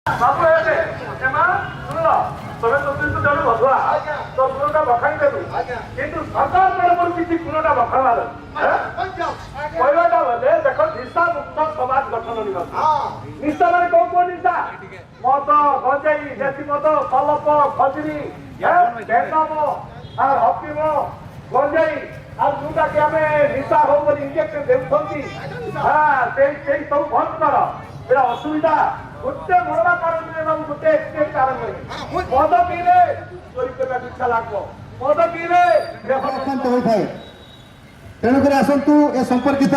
বাবু এসে এমা শুনল তবে তো কিন্তু জল বধুয়া তো গুণটা বখাই দেবু কিন্তু সরকার তরফରୁ କିଛି ଗୁଣଟା ବଖାଇବାର କହିବାଟା ବୋଲେ ଦେଖ ନିଶା ମୁକ୍ତ ସମାଜ ଗଠନ ନିମନ୍ତେ ନିଶା ମାନେ କୋଉ କୋଉ ନିଶା ମଦ ଗଞ୍ଜେଇ ଦେଶୀ ମଦ ସଲପ ଖଜୁରୀ ବେଦମ ଆଉ ଅଫିମ ଗଞ୍ଜେଇ ଆଉ ଯୋଉଟାକି ଆମେ ନିଶା ହଉ ବୋଲି ଇଞ୍ଜେକ୍ସନ ଦେଉଛନ୍ତି ସେଇ ସବୁ ବନ୍ଦ କର ଏଟା ଅସୁବିଧା ଗୋଟେ ବଡ କାରଣ ଏବଂ ଗୋଟେ ଏକ୍ସଟ୍ରିମ୍ କାରଣ ମଦ ପିଇଲେ ଚୋରି କରିବାକୁ ଇଚ୍ଛା ଲାଗିବ ମଦ ପିଇଲେ ଆକ୍ରାନ୍ତ ହୋଇଥାଏ। ତେଣୁକରି ଆସନ୍ତୁ ଏ ସମ୍ପର୍କିତ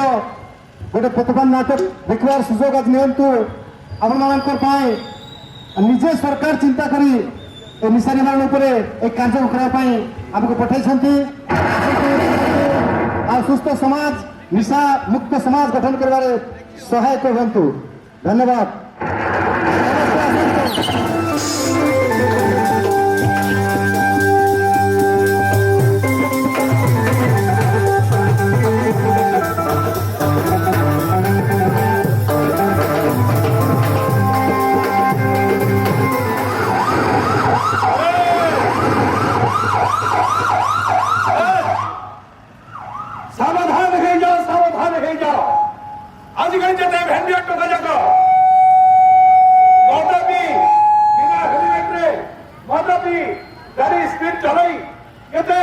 ଗୋଟେ ପ୍ରତିବାଦ ନାଟକ ଦେଖିବାର ସୁଯୋଗ ଆଜି ନିଅନ୍ତୁ। ଆପଣମାନଙ୍କ ପାଇଁ ନିଜେ ସରକାର ଚିନ୍ତା କରି ଏ ନିଶାରୀମାନଙ୍କ ଉପରେ ଏ କାର୍ଯ୍ୟ କରିବା ପାଇଁ ଆମକୁ ପଠାଇଛନ୍ତି। ଆଉ ସୁସ୍ଥ ସମାଜ ନିଶା ମୁକ୍ତ ସମାଜ ଗଠନ କରିବାରେ ସହାୟକ ହୁଅନ୍ତୁ। ଧନ୍ୟବାଦ। সাবধান হয়ে যাও সাবধান হয়ে যাও আজকাল যেতে ভেন্ডিয়ার টোকা যাক মদপি বিনা হেলমেটরে মদপি গাড়ি স্পিড চলাই কেতে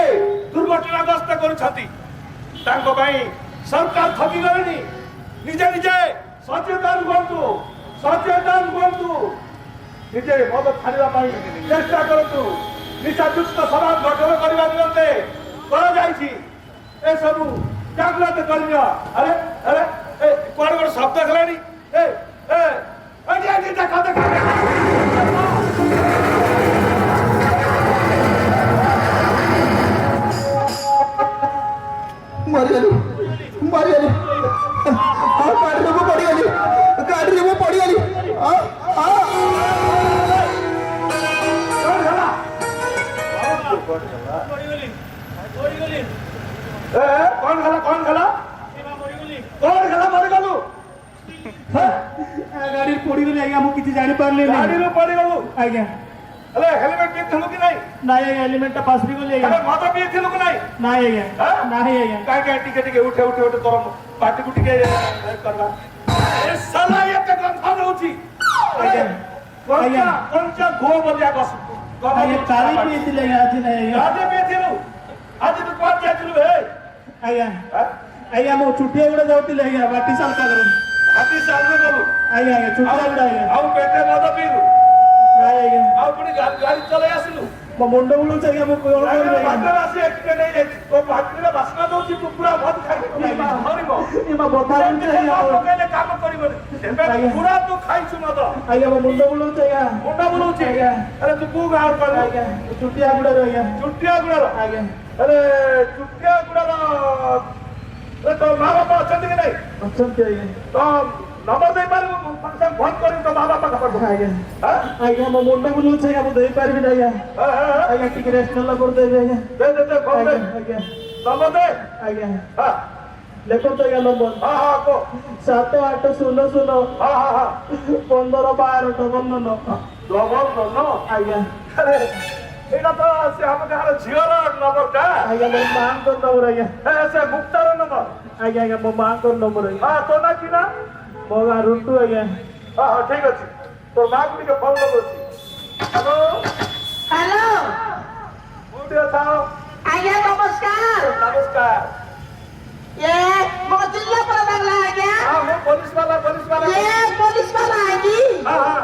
দুর্ঘটনাগ্রস্ত করছাতি তাଙ୍କ ପାଇଁ ସରକାର ଠକି ଗଲେଣି ନିଜେ ନିଜେ ସଚେତନ ହୁଅନ୍ତୁ ନିଜେ ମଦ ଛାଡ଼ିବା ପାଇଁ ଚେଷ୍ଟା କରନ୍ତୁ ନିଶାଯୁକ୍ତ ସମାଜ ଗଠନ କରିବା ନିମନ୍ତେ କରାଯାଇଛି ଏସବୁ ଜାଗ୍ରତ କରିନିଅ ଆରେ ଆରେ କୁଆଡ଼େ ଗୋଟେ ଶବ୍ଦ ହେଲାଣି ଦେଖ ଦେଖ ମରିଗଲି ମରିଗଲି ଗାଡ଼ିରେ ମୁଁ ପଡ଼ିଗଲି ଗାଡ଼ିରେ ମୁଁ ପଡ଼ିଗଲି କଣ ହେଲା ମରିଗଲୁ ଗାଡ଼ିରେ ପଡ଼ିଗଲି ଆଜ୍ଞା ମୁଁ କିଛି ଜାଣିପାରିଲି ଗାଡ଼ିରୁ ପଡ଼ିଗଲୁ ଆଜ୍ଞା ହେଲେ ହେଲମେଟ ପିନ୍ଧିଥିଲୁ କି ନାଇଁ ନାଇଁ ଆଜ୍ଞା ହେଲମେଟଟା ପାସରି ଗଲି ଆଜ୍ଞା ମଦ ପିଇଥିଲୁ କି ନାଇଁ ନାଇଁ ଆଜ୍ଞା ନାଇଁ ଆଜ୍ଞା କାହିଁକି ଟିକେ ଟିକେ ଉଠେ ତୋର ପାଟିକୁ ଟିକେ କରିବା ସାଲା ଏତେ ଗନ୍ଧ ରହୁଛି କଞ୍ଚା ଘୋ ବଲିଆ ବସ ଆଜ୍ଞା କାଲି ପିଇଥିଲି ଆଜ୍ଞା ଆଜି ନାଇଁ ଆଜ୍ଞା ଆଜି ପିଇଥିଲୁ ଆଜି ତୁ କୁଆଡେ ଯାଇଥିଲୁ ଆଜ୍ଞା ଆଜ୍ଞା ମୁଁ ଛୁଟିଆ ଗୁଡା ଯାଉଥିଲି ଆଜ୍ଞା ବାଟି ସାଲକା କରୁ ହାତୀ ସାଲରେ ଗଲୁ ଆଜ୍ଞା ଆଜ୍ଞା ଛୁଟିଆ ଗୁଡା ଆଜ୍ଞା ଆଉ ପେଟେ ମଦ ପିଇଲୁ ନାଇଁ ଆଜ୍ଞା ଆଉ ପୁଣି ଗାଡି ଚଲେଇ ଆସିଲୁ ମୋ ମୁଣ୍ଡ ବୁଲୁଛି ଆଜ୍ଞା ମୁଁ କଣ କରିବି ବାଟରେ ଆସି ଏକ୍ସିଡେଣ୍ଟ ହେଇଯାଇଛି ତୋ ପାଟିରେ ବାସ୍ନା ଦଉଛି ତୁ ପୁରା ମଦ ଖାଇବୁ ମରିବ ବଥା ପକେଇଲେ କାମ କରିବନି ଏବେ ପୁରା ତୁ ଖାଇଛୁ ମଦ ଆଜ୍ଞା ମୋ ମୁଣ୍ଡ ବୁଲୁଛି ଆଜ୍ଞା ମୁଣ୍ଡ ବୁଲଉଛି ଆଜ୍ଞା ଆରେ ତୁ କୋଉ ଗାଁରୁ କହିଲୁ ଆଜ୍ଞା ଛୁଟିଆ ଗୁଡାରୁ ଆଜ୍ଞା ଚୁଟିଆ ଗୁଡାର ଆଜ୍ଞା ଆରେ ଚୁଟିଆ ଗୁଡାର ତୋ ମା ବାପା ଅଛନ୍ତି କି ନାଇଁ ଅଛନ୍ତି ଆଜ୍ଞା ତ ନମ୍ବର ଦେଇପାରିବୁ ଫୋନ କରିବୁ ତୋ ମା ବାପା ପାଖକୁ ଆଜ୍ଞା ଆଜ୍ଞା ମୋ ମୁଣ୍ଡ ବୁଲୁଛି ଆଜ୍ଞା ମୁଁ ଦେଇପାରିବିନି ଆଜ୍ଞା ଆଜ୍ଞା ଟିକେ ରେଷ୍ଟ ନେଲା କରିଦେବି ଆଜ୍ଞା ଦେ ଫୋନ ଦେ ଆଜ୍ଞା ନମ୍ବର ଦେ ଆଜ୍ଞା ହଁ ଲେଖନ୍ତୁ ଆଜ୍ଞା ନମ୍ବର ହଁ କହ 7800 ହଁ 1512 ଡବଲ ଆଜ୍ଞା ଏଇଟା ତ ସେ ଆମ ଗାଁର ଝିଅର ନମ୍ବରଟା ଆଜ୍ଞା ମୋ ମାଙ୍କ ନମ୍ବର ଆଜ୍ଞା ସେ ମୁକ୍ତାର ନମ୍ବର ଆଜ୍ଞା ଆଜ୍ଞା ମୋ ମାଙ୍କ ନମ୍ବର ଆଜ୍ଞା ହଁ ତୋ ନା କି ନା ମୋ ଗାଁ ରୁଟୁ ଆଜ୍ଞା ହଁ ଠିକ ଅଛି ତୋ ମାକୁ ଟିକେ ଫୋନ ଲଗାଉଛି ହ୍ୟାଲୋ हेलो କୋଉଠି ଅଛ आज्ञा नमस्कार ନମସ୍କାର ये मो जिला प्रधान आज्ञा ହଁ ମୁଁ ପୋଲିସ ବାଲା ये पुलिस वाला आएगी ହଁ ହଁ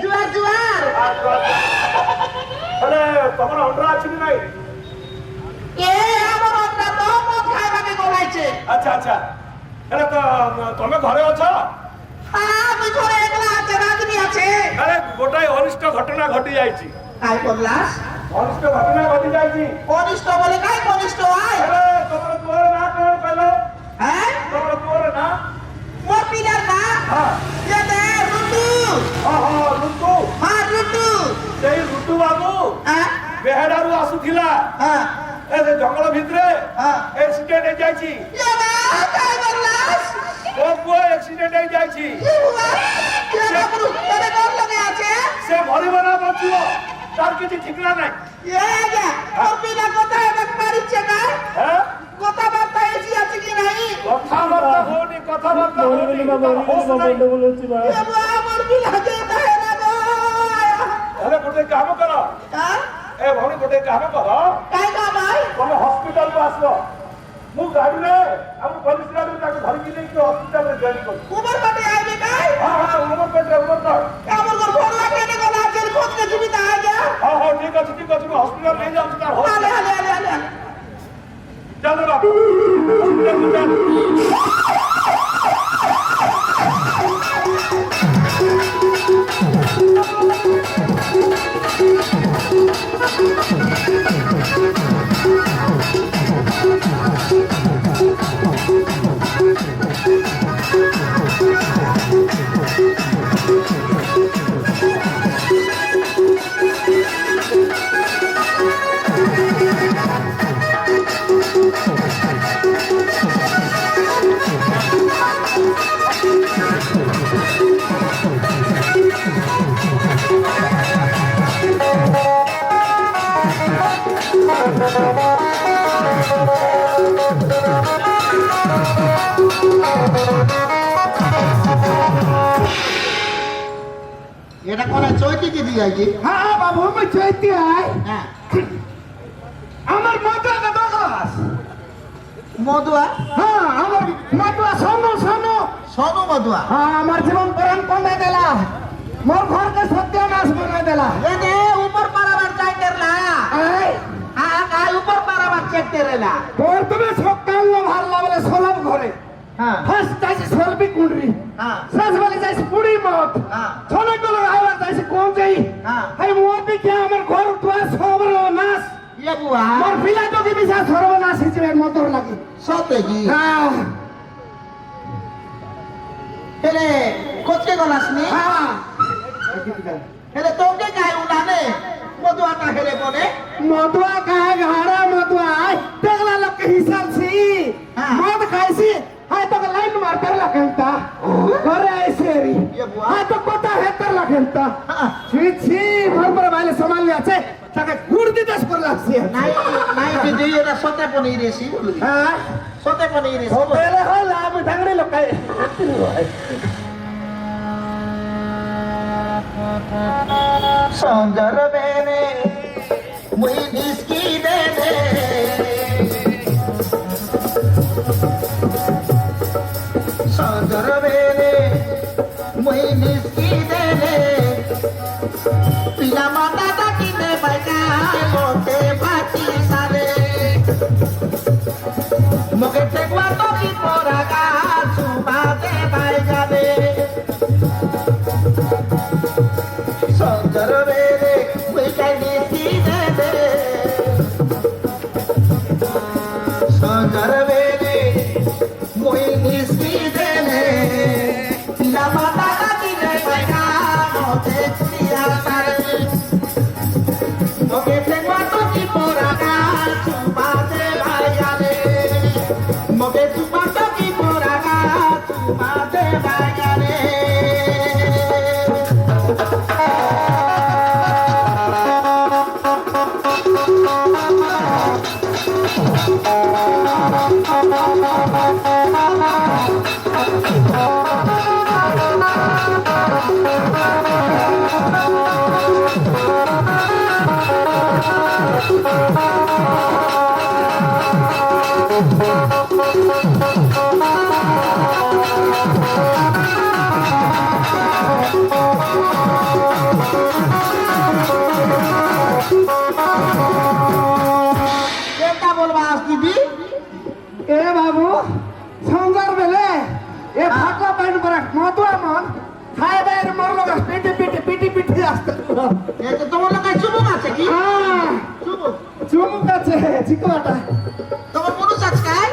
जुआर जुआर ହେଲେ ତମର ଅଣ୍ଡରା ଅଛି କି ନାଇଁ ये हमर अपना तो मत खाइबा के बोलाइ छे ଆଚ୍ଛା ଆଚ୍ଛା ହେଲେ ତମେ ଘରେ ଅଛ हां मी घरे एकला আছে রাগনি আছে আরে গোটাই অনিষ্ট ঘটনা ঘটি যাইছি কাই করলাস অনিষ্ট ঘটনা ঘটি যাইছি কনিষ্ঠ বলে কাই কনিষ্ঠ আই হেলে তোমার তোর না কোন কইলো হ্যাঁ তোমার তোর না মোর পিলার না হ্যাঁ ये दे रुटू ঋতু हां रुटू সেই ঋতু বাবু हां বেহেডারু আসুথিলা हां এ জঙ্গল ভিতরে হ্যাঁ এক্সিডেন্ট হয়ে যাইছি ये बा কাই করলাস ও পুরো এক্সিডেন্ট হয়ে যাইছি ये हुआ ये बाबू तेरे कौन लगे আছে সে মরিবে না বঞ্চিব তার কিছু ঠিকনা নাই এ আজ্ঞা তোর পিলা কথা এবার পারিছে না হ্যাঁ কথাবার্তা এসি আছে কি নাই কথাবার্তা হয়নি কথাবার্তা হয়নি তার হোশ নাই এ বাবা আমার পিলা কে তাহে না গো আরে গোটে কাম কর হ্যাঁ এ ভଉଣୀ গোটে কাম কর কাই কা ভাই ତମେ ହସ୍ପିଟାଲକୁ ଆସିବ ମୁଁ ଗାଡିରେ ଆମ ପୋଲିସ ଗାଡିରେ ତାକୁ ଧରିକି ନେଇକି ହସ୍ପିଟାଲରେ ଜଏନ୍ କରିବି উমর কাটে আইবে কাই ହଁ ହଁ ଉମର ପେଟରେ ଉମର ତ আমার ঘর বড় কেনে গলা আছে খোঁজ কে সুবিধা আজ্ঞা ହଁ ହଁ ଠିକ ଅଛି ମୁଁ ହସ୍ପିଟାଲ ନେଇଯାଉଛି ତାର আলে আলে আলে আলে ଚାଲ ବାବୁ ହସ୍ପିଟାଲକୁ ଚାଲ এটা কোন চৈতি কি দিয়ে আইছি হ্যাঁ বাবু আমি চাইতে আই হ্যাঁ আমার মাথাটা বাগাস মধুয়া হ্যাঁ আমার মাথা শোনো শোনো সনু মধুয়া হ্যাঁ আমার জীবন পরাণ কমাই দেলা মোর ঘরকে সত্যানাশ বানাই দেলা এ দে উপর পারাবার চাই করলা এই হ্যাঁ কাই উপর পারাবার চেক করেলা তোর তুমি সকাল ভাল্লা বলে সলাপ ঘরে হ্যাঁ ফার্স্ট যাইছি সলবি কুন্ডরি হ্যাঁ শেষ বলে যাইছি পুরি মত হ্যাঁ ছলে গুলো আইবার যাইছি কোন যাই হ্যাঁ এই মোদি কে আমার ঘর তোয়া সর্বনাশ ইয়ে বুয়া মোর পিলা তো কি বিশা সর্বনাশ হিসেবে মতর লাগি সতে কি হ্যাঁ এরে কোচকে গলাসনি হ্যাঁ এরে তোকে কাই উলানে মধুয়াটা হেলে বনে মদুয়া কাহে ঘাড়া মদুয়া দেখলা লোক হিসাব ছি হ্যাঁ। মদ খাইছি হাই তো লাইন মারতে লাগেনতা ঘরে আইছেরি ইয়ে বুয়া হাই তো কথা হেতার লাগেনতা হ্যাঁ ছি ছি ভর ভর বাইলে সামাল আছে তাকে গুড় দিতেস করে লাগছে নাই নাই যে এটা সতে পনি রেসি বলি হ্যাঁ সতে পনি রেসি ওবেলে হল আমি ঢাংড়ি লোকাই সুন্দর বেনে মুই নিস্কি দেনে সুন্দর বেনে মুই নিস্কি দেনে পিলা মাতা ডাকিনে বাইকা মোতে বাটি সারে মুখে টেকবা তো কি পরা গাছ বাদে বাই যাবে সুন্দর বেনে মুই কাই নিস্কি দেনে সুন্দর বেনে মুই নিস্কি দেনে পিলা মাতা ডাকিনে বাইকা মোতে কুড়িয়া সারে মুখে টেকবা তো কি পরা গাছ বাদে বাই যাবে মুখে চুপা তো কি পরা গাছ বাদে বাই যাবে কেটা বলবা আজ দিদি এ বাবু সঞ্জার বেলে এ ফাটা পাইন পরে মতুয়া মন খাই বাইরে মর লগা পিটি পিটি পিটি পিটি আসতে এই তো তোমার লোক চুমুক আছে কি হ্যাঁ চুমুক চুমুক আছে চিকোটা তোমার পুরুষ আছে কাই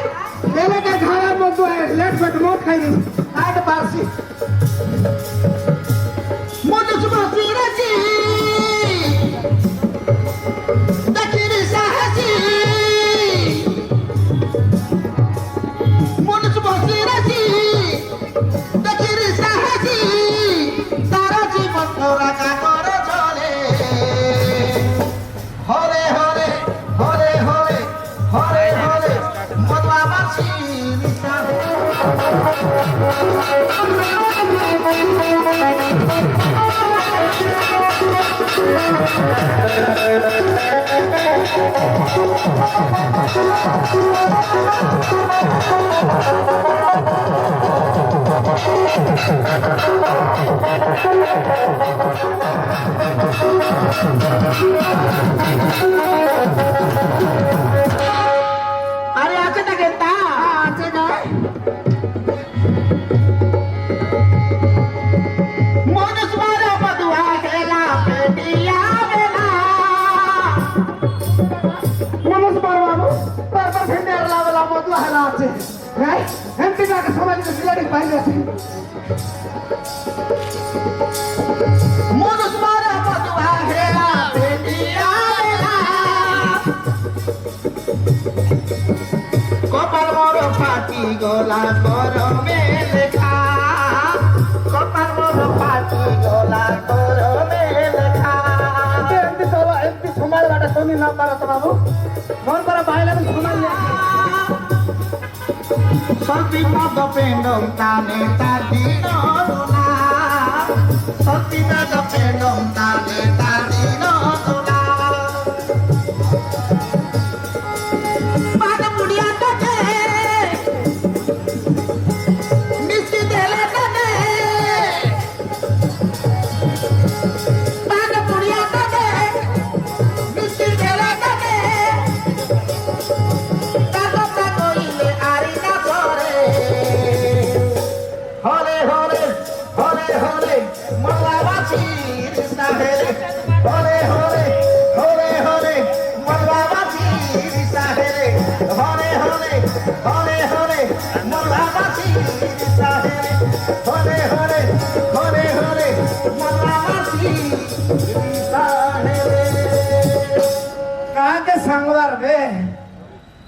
এলাকা খাওয়ার মতুয়া লেট ফেট মত খাইনি খাইতে পারছি মনে চুমুক ফিরেছি দেখিরি সাহসী মনে চুমুক ফিরেছি দেখিরি সাহসী তারা জীবন রাখা করে আরে আছে থাকে তা আছে গায় মনুষ মারা বদুয়া খেলা পেটিয়া বেলা নমস্কার বাবু তারপর ফেন্ডে আর লাভলা মধু হারা আছে রাই এমপি কাকে সমাজ সিলাড়ি বাইরে আছে মনুষ মারা বদুয়া খেলা পেটিয়া বেলা কপাল মোর পাটি গলা গরমে লেখা কপাল মোর পাটি গলা গরমে লেখা এমপি সমাজ বাটা তুমি না পারত বাবু মন করা বাইরে সমাজ সতী পদ পেন্ডম তানে তার দিন রুনা সতী পদ পেন্ডম তানে তার দিন রুনা পাদ মুড়িয়া তাকে মিষ্টি দেলে তাকে পাদ মুড়িয়া তাকে মিষ্টি দেলে তাকে তাকে কইলে আরি না ধরে হরে হরে হরে হরে মল্লাবাসীর সাহেরে হরে হরে হরে হরে মল্লাবাসীর সাহেরে হরে হরে হরে হরে মল্লাবাসীর সাহেরে হরে হরে হরে হরে মল্লাবাসীর সাহেরে কাকে সাংবার বে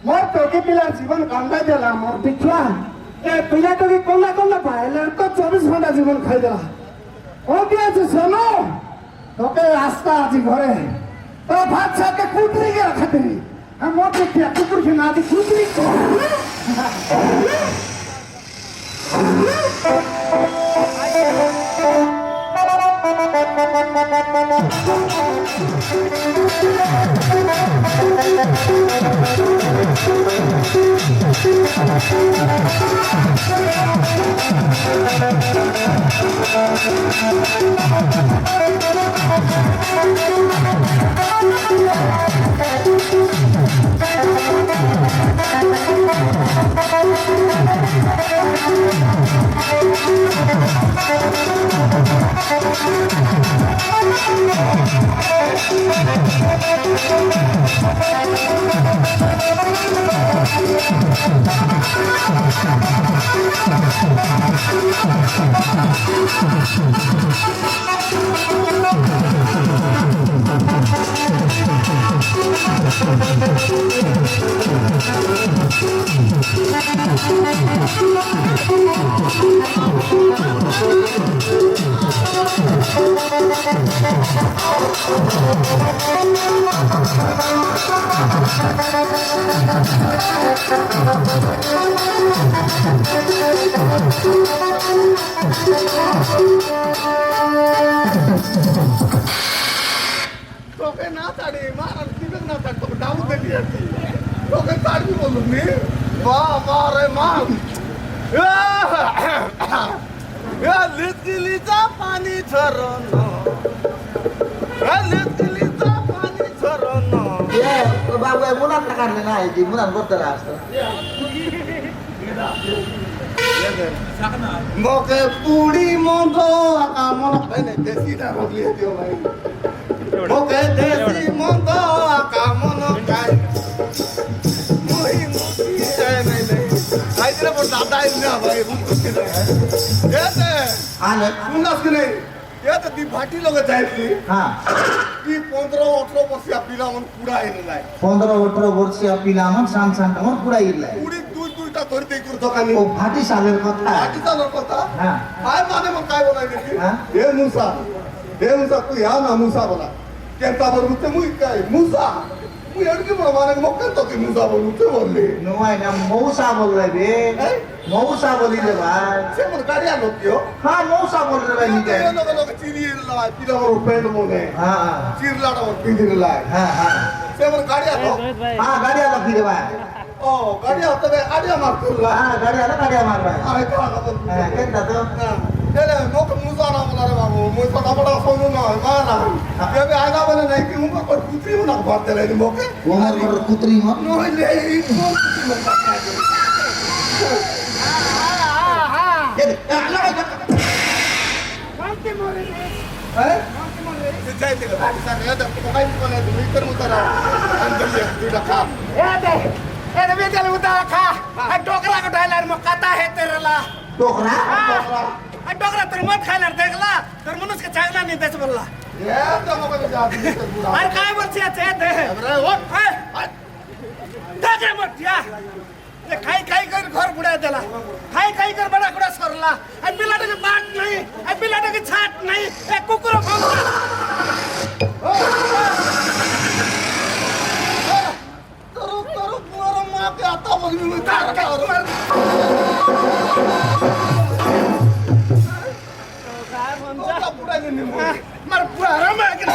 মোর তোকে পিলার জীবন কান্দাই দেলা মোর দেখিয়া এ পিলাটাকে কোনা কোনা পাইলে তো 24 ঘন্টা জীবন খাই দেলা ও কি আছে শোনো তোকে রাস্তা আজি ঘরে তো ভাত সাথে কুটরি কে রাখাতে মোর দেখিয়া কুকুর কে না দি কুটরি তোকে না ছাড়ে মার আর দিবে না ছাড় তোকে ডাউন দেখি আর কি তোকে ছাড়বি বলুন নি বাবা রে মা লিচকিলিचा पाणी झरण लिचकिलीचा पाणी झरण বাবু মুনান কাটলে না এই মুনান করতে আসতো মকে পুড়ি মধ কামন পাইলে দেশিটা বদলিয়ে দিও ভাই মকে দেশি মধ কামন খাই মই মুতি যায় নাই নাই আইতরে বড় দাদা ইনা ভাই বুঝতে না এতে আলে শুনলাস কি নাই এতে দি ভাটি লগে যাইছি হ্যাঁ কি 15-18 বছর পিলা মন কুড়া এনে নাই 15-18 বর্ষীয় পিলা আমার সান সান আমার পুরাই ইল্লাই কুড়ি দুইটা ধরতে তোর দোকানে ও ভাটি সালের কথা ভাটি চালার কথা হ্যাঁ काय माने मग काय बोलायचं की हा? हे मुसा तू या ना मुसा बोला केंता बरोबर ते मुई काय मुसा मुई अडकी प्रमाणे मग केंता ती मुसा बोलू ते बोलले নোয়াই না মৌসা বললাই রে এই? মৌসা বলি রে ভাই সে মন গাড়িয়া লোকিও হ্যাঁ মৌসা বলি রে ভাই নিকে লোক লোক চিরিলা পিলা মোর পেট মনে হ্যাঁ হ্যাঁ চিরলাটা মোর পিদিলা হ্যাঁ হ্যাঁ সে মন গাড়িয়া তো হ্যাঁ গাড়িয়া লোক রে ভাই ও গাড়িয়া তবে গাড়িয়া মারতুলা হ্যাঁ গাড়িয়া মার ভাই আরে কালা কথা হ্যাঁ কেনটা তো এরে মোক মুজা না বলা রে বাবু মই তো বড় সোনু না মানা এবে আইনা বলে নাই কি উমর কর কুত্রি না করতে লাই মোকে ওমর কর কুত্রি মত নইলে এই কোন কুত্রি মত হ্যাঁ যাই থেকে পাকিস্তান এ তো কোকাই কোনে দুই কর মুতারা अंदर से দুই টাকা ए बेचल उता खा डोकरा को डालर में काता है तेरे ला टोकरा डोकरा तेरे मत खाइलर देखला तेरे मनुष्य के चागना नहीं देच बोलला ए तो मोके जाती है पूरा अरे काय बोलछे छे दे अरे ओ देख रे मत या ये खाई कर घर बुड़ा देला खाई कर बड़ा बड़ा सरला ए बिलाटे के बात नहीं ए बिलाटे के छाट नहीं ए कुकुरो भौंका तरो पूरा मां के आता बोली में तार का पूरा नहीं मोर मार पूरा आराम है कि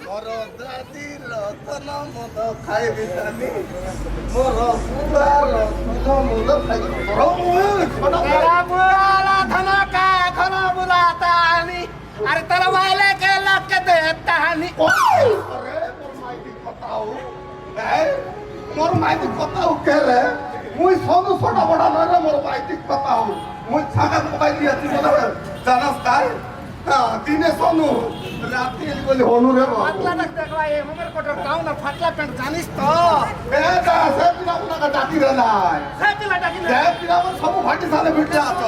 मोर दादी रतन मद खाए बितानी मोर पूरा रतन मद खाए तेरा बुरा धन का घर बुलातानी अरे तेरा वाले के लग के देता हनी अरे मोर माइती बताओ के रे मुई सोनू छोटा बड़ा न रे मोर माइती बताओ मुई छागा मोबाइल लिया थी बोला जानस काय हां दिने सोनू राती एली बोली होनू रे फाटला तक देखवा ये हमर कोटर टाउन ना फाटला पेंट जानिस तो ए दा से बिना पुना का जाती रे नाय है पिला टाकी से बिना मन सब फाटी साले बिट जातो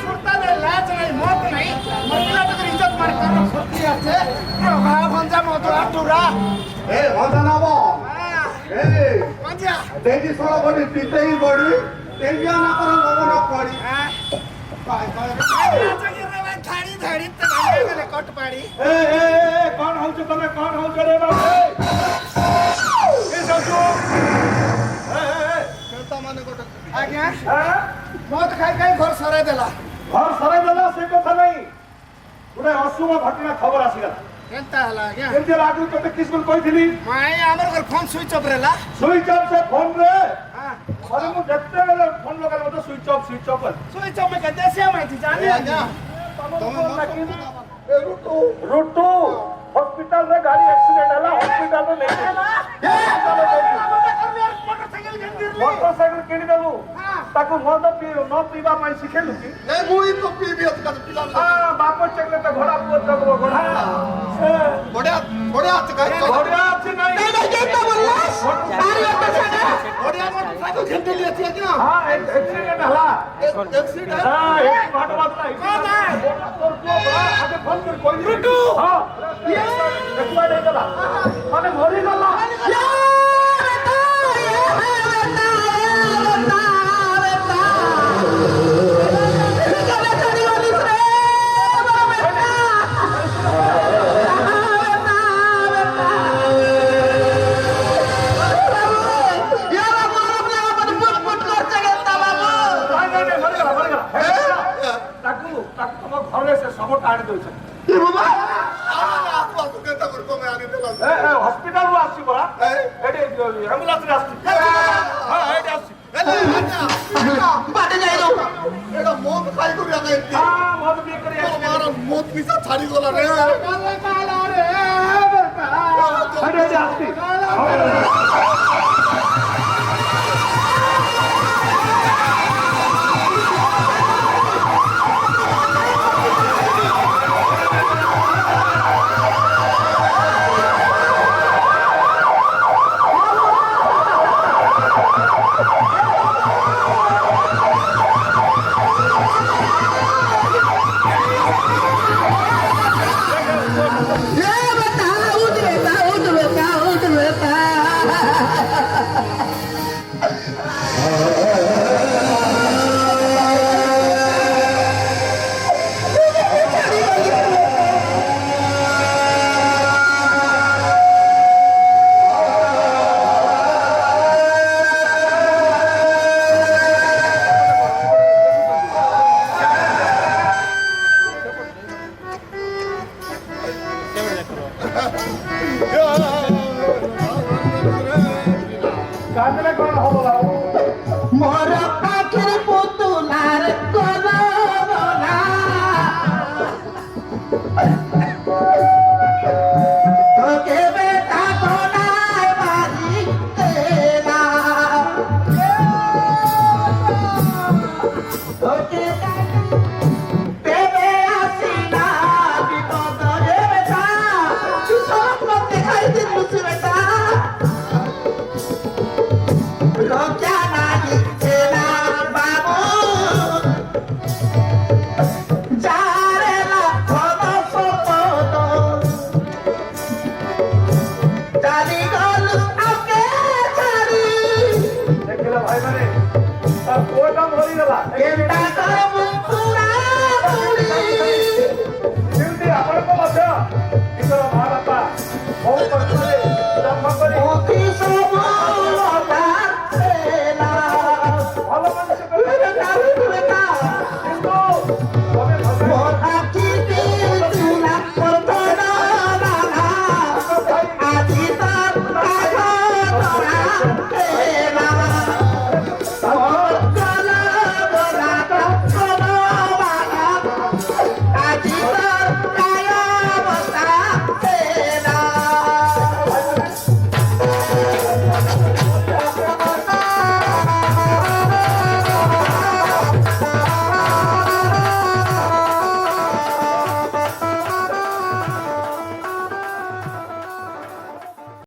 सुरता ले लाज नहीं मत नहीं मरला तक इज्जत मार कर फुर्ती আছে भा भंजा मत आटुरा ए होदा ना बो ए पंजा देजी सोला बड़ी पितेई बड़ी तेजिया ना करो लोगो न पड़ी काय काय धाड़ी धाड़ी तो भागे गले कट पाड़ी ए कौन हो तुमे कौन हो रे बाबू ए ससु करता माने गोटा आज्ञा हां मत खाई घर सराय देला घर सराई देला से कथा नहीं गुडे अशुभ घटना खबर आसीगला केनता हला आज्ञा केमते लागू तते किसकुल कहिथिली माय हमर घर फोन स्विच ऑफ रेला स्विच ऑफ से फोन रे हां अरे मु जत्ते बेले फोन लगाल मत स्विच ऑफ स्विच ऑफ में कहते से माहिती जाने आज्ञा ए रुटू रुटू हॉस्पिटल में गाड़ी एक्सीडेंट हला हॉस्पिटल में ले मोटरसाइकिल किनी देबू ताकू मद पी न पीवा माई सिखेलु की ए मुई तो पीबी का पिला हां बाप चकले तो घोड़ा पुत तक घोड़ा बड़े बड़े हाथ का घोड़ा अच्छे नहीं बड़े मोटरसाइकिल घंटे लिए थी क्या हां एक्सीडेंट हला एक्सीडेंट हां एक घाट बातला कौन है तोर को आगे फोन कर कोई रुटू हां ये एक्सीडेंट चला माने मरी गला हॉस्पिटल रो आसी बरा एडे एम्बुलेंस रे आसी हां एडे आसी बाटे जाई दो एडा मौत खाई को या गई हां मौत भी करे हमारा मौत पीछा छाड़ी गोला रे काला रे बेटा एडे आसी ତମେ ମୋ ଆଖି